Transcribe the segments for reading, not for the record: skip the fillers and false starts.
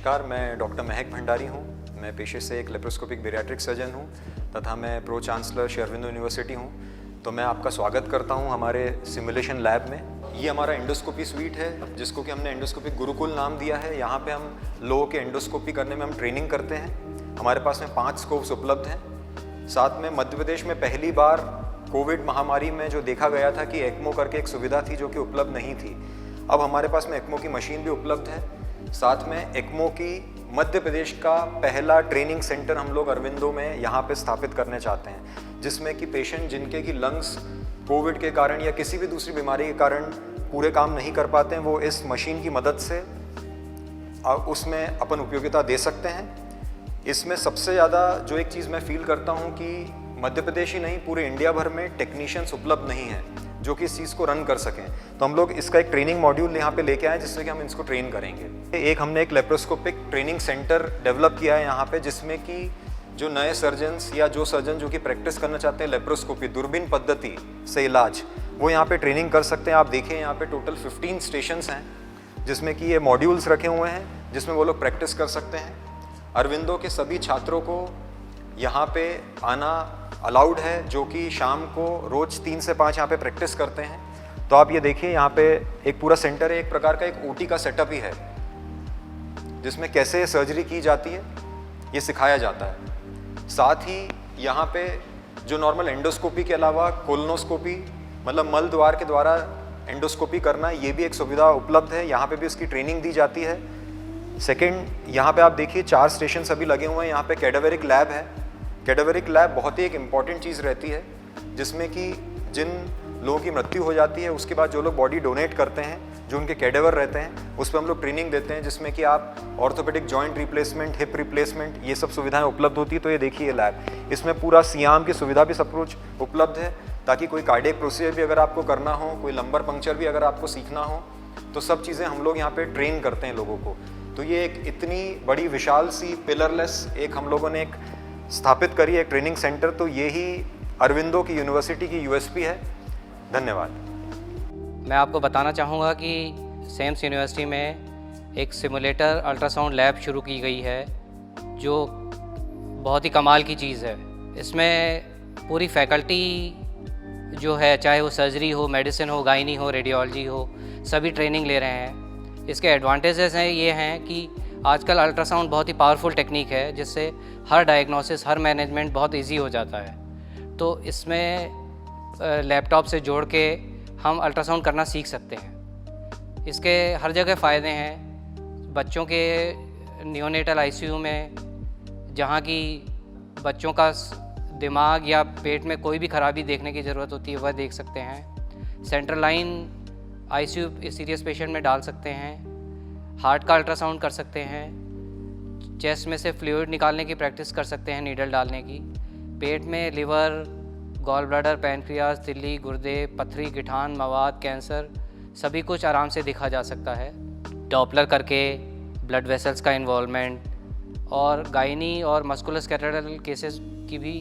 नमस्कार, मैं डॉक्टर महक भंडारी हूँ। मैं पेशे से एक लेप्रोस्कोपिक बेरियाट्रिक सर्जन हूँ तथा मैं pro chancellor Shri Aurobindo university हूँ। तो मैं आपका स्वागत करता हूँ हमारे सिमुलेशन लैब में। ये हमारा एंडोस्कोपी स्वीट है जिसको कि हमने एंडोस्कोपिक गुरुकुल नाम दिया है। यहाँ पे हम लोगों के एंडोस्कोपी करने में हम ट्रेनिंग करते हैं। हमारे पास में 5 स्कोप्स उपलब्ध हैं। साथ में मध्य प्रदेश में पहली बार कोविड महामारी में जो देखा गया था कि एक्मो करके एक सुविधा थी जो कि उपलब्ध नहीं थी, अब हमारे पास में एक्मो की मशीन भी उपलब्ध है। साथ में एक्मो की मध्य प्रदेश का पहला ट्रेनिंग सेंटर हम लोग अरविंदो में यहाँ पे स्थापित करने चाहते हैं, जिसमें कि पेशेंट जिनके की लंग्स कोविड के कारण या किसी भी दूसरी बीमारी के कारण पूरे काम नहीं कर पाते हैं, वो इस मशीन की मदद से उसमें अपन उपयोगिता दे सकते हैं। इसमें सबसे ज़्यादा जो एक चीज़ मैं फील करता हूँ कि मध्य प्रदेश ही नहीं, पूरे इंडिया भर में टेक्नीशियंस उपलब्ध नहीं हैं जो कि इस चीज़ को रन कर सकें। तो हम लोग इसका एक ट्रेनिंग मॉड्यूल यहाँ पे लेके आए जिससे कि हम इसको ट्रेन करेंगे। हमने एक लेप्रोस्कोपिक ट्रेनिंग सेंटर डेवलप किया है यहाँ पे, जिसमें कि जो नए सर्जन्स या जो सर्जन जो कि प्रैक्टिस करना चाहते हैं लेप्रोस्कोपी दूरबीन पद्धति से इलाज, वो यहाँ पे ट्रेनिंग कर सकते हैं। आप देखिए यहाँ पे टोटल 15 स्टेशंस हैं जिसमें कि ये मॉड्यूल्स रखे हुए हैं जिसमें वो लोग प्रैक्टिस कर सकते हैं। अरविंदो के सभी छात्रों को यहाँ पे आना अलाउड है, जो कि शाम को रोज़ 3 से 5 यहाँ पे प्रैक्टिस करते हैं। तो आप ये देखिए यहाँ पे एक पूरा सेंटर है, एक प्रकार का एक ओटी का सेटअप ही है जिसमें कैसे सर्जरी की जाती है ये सिखाया जाता है। साथ ही यहाँ पे जो नॉर्मल एंडोस्कोपी के अलावा कोलोनोस्कोपी मतलब मल द्वार के द्वारा एंडोस्कोपी करना, ये भी एक सुविधा उपलब्ध है। यहाँ पे भी इसकी ट्रेनिंग दी जाती है। सेकेंड, यहाँ पे आप देखिए 4 स्टेशन अभी लगे हुए हैं। यहाँ पे कैडावेरिक लैब है। कैडावेरिक लैब बहुत ही एक इम्पॉर्टेंट चीज़ रहती है जिसमें कि जिन लोगों की मृत्यु हो जाती है उसके बाद जो लोग बॉडी डोनेट करते हैं, जो उनके कैडेवर रहते हैं, उस पर हम लोग ट्रेनिंग देते हैं जिसमें कि आप orthopaedic joint replacement, hip replacement, ये सब सुविधाएं उपलब्ध होती है। तो ये देखिए लैब, इसमें पूरा सियाम की सुविधा भी सब कुछ उपलब्ध है ताकि कोई कार्डियक प्रोसीजर भी अगर आपको करना हो, कोई लंबर पंक्चर भी अगर आपको सीखना हो, तो सब चीज़ें हम लोग यहाँ पे ट्रेन करते हैं लोगों को। तो ये एक इतनी बड़ी विशाल सी पिलरलेस एक हम लोगों ने एक स्थापित करी है ट्रेनिंग सेंटर। तो ये ही अरविंदो की यूनिवर्सिटी की यूएसपी है। धन्यवाद। मैं आपको बताना चाहूँगा कि सेम्स यूनिवर्सिटी में एक सिमुलेटर अल्ट्रासाउंड लैब शुरू की गई है जो बहुत ही कमाल की चीज़ है। इसमें पूरी फैकल्टी जो है, चाहे वो सर्जरी हो, मेडिसिन हो, गायनी हो, रेडियोलॉजी हो, सभी ट्रेनिंग ले रहे हैं। इसके एडवांटेजेस हैं ये हैं कि आजकल अल्ट्रासाउंड बहुत ही पावरफुल टेक्निक है जिससे हर डायग्नोसिस, हर मैनेजमेंट बहुत इजी हो जाता है। तो इसमें लैपटॉप से जोड़ के हम अल्ट्रासाउंड करना सीख सकते हैं। इसके हर जगह फ़ायदे हैं। बच्चों के नियोनेटल आईसीयू में, जहाँ की बच्चों का दिमाग या पेट में कोई भी खराबी देखने की ज़रूरत होती है, वह देख सकते हैं। Central line ICU serious patient में डाल सकते हैं। हार्ट का अल्ट्रासाउंड कर सकते हैं। चेस्ट में से फ्लूइड निकालने की प्रैक्टिस कर सकते हैं, नीडल डालने की। पेट में लिवर, गॉल ब्लैडर, पैनक्रियाज, तिल्ली, गुर्दे, पथरी, गिठान, मवाद, कैंसर, सभी कुछ आराम से देखा जा सकता है। डॉपलर करके ब्लड वेसल्स का इन्वॉल्वमेंट और गायनी और मस्कुलोस्केलेटल केसेस की भी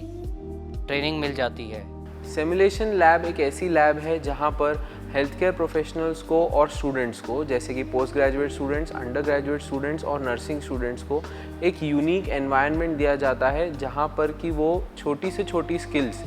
ट्रेनिंग मिल जाती है। सिमुलेशन लैब एक ऐसी लैब है जहां पर हेल्थ केयर प्रोफेशनल्स को और स्टूडेंट्स को, जैसे कि post graduate students, under graduate students और नर्सिंग स्टूडेंट्स को एक यूनिक एनवायरनमेंट दिया जाता है जहां पर कि वो छोटी से छोटी स्किल्स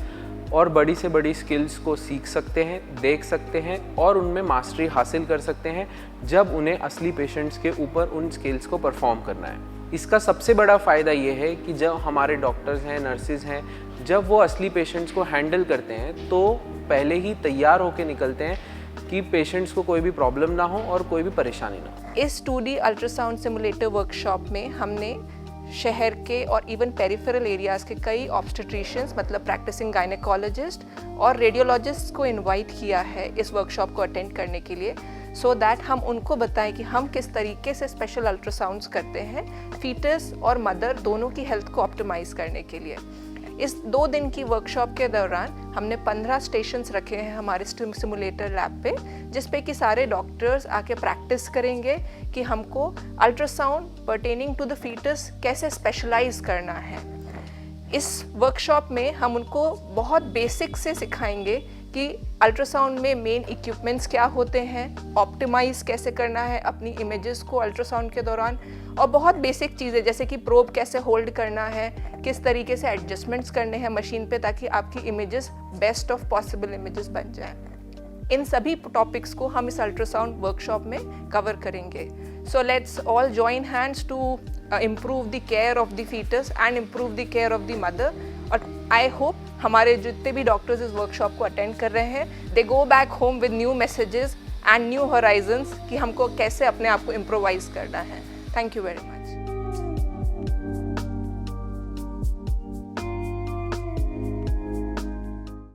और बड़ी से बड़ी स्किल्स को सीख सकते हैं, देख सकते हैं और उनमें मास्टरी हासिल कर सकते हैं जब उन्हें असली पेशेंट्स के ऊपर उन स्किल्स को परफॉर्म करना है। इसका सबसे बड़ा फ़ायदा ये है कि जब हमारे डॉक्टर्स हैं, नर्सिस हैं, जब वो असली पेशेंट्स को हैंडल करते हैं तो पहले ही तैयार होकर निकलते हैं कि पेशेंट्स को कोई भी प्रॉब्लम ना हो और कोई भी परेशानी ना हो। इस 2D अल्ट्रासाउंड सिमुलेटर वर्कशॉप में हमने शहर के और इवन पेरिफेरल एरियाज़ के कई ऑब्स्टेट्रिशियंस मतलब प्रैक्टिसिंग गायनेकोलॉजिस्ट और रेडियोलॉजिस्ट को इनवाइट किया है इस वर्कशॉप को अटेंड करने के लिए, सो दैट हम उनको बताएं कि हम किस तरीके से स्पेशल अल्ट्रासाउंड्स करते हैं फीटस और मदर दोनों की हेल्थ को ऑप्टिमाइज़ करने के लिए। इस 2 दिन की वर्कशॉप के दौरान हमने 15 स्टेशंस रखे हैं हमारे सिमुलेटर लैब पे, जिस पे कि सारे डॉक्टर्स आके प्रैक्टिस करेंगे कि हमको ultrasound pertaining to the foetus कैसे स्पेशलाइज करना है। इस वर्कशॉप में हम उनको बहुत बेसिक से सिखाएंगे कि अल्ट्रासाउंड में मेन इक्विपमेंट्स क्या होते हैं, ऑप्टिमाइज कैसे करना है अपनी इमेजेस को अल्ट्रासाउंड के दौरान, और बहुत बेसिक चीज़ें जैसे कि प्रोब कैसे होल्ड करना है, किस तरीके से एडजस्टमेंट्स करने हैं मशीन पे ताकि आपकी images best of possible images बन जाएं। इन सभी टॉपिक्स को हम इस अल्ट्रासाउंड वर्कशॉप में कवर करेंगे। So let's all join hands to improve the care of the foetus and improve the care of the mother. और आई होप हमारे जितने भी डॉक्टर्स इस वर्कशॉप को अटेंड कर रहे हैं, they go back home with new messages and new horizons कि हमको कैसे अपने आप को इम्प्रोवाइज करना है। Thank you very much.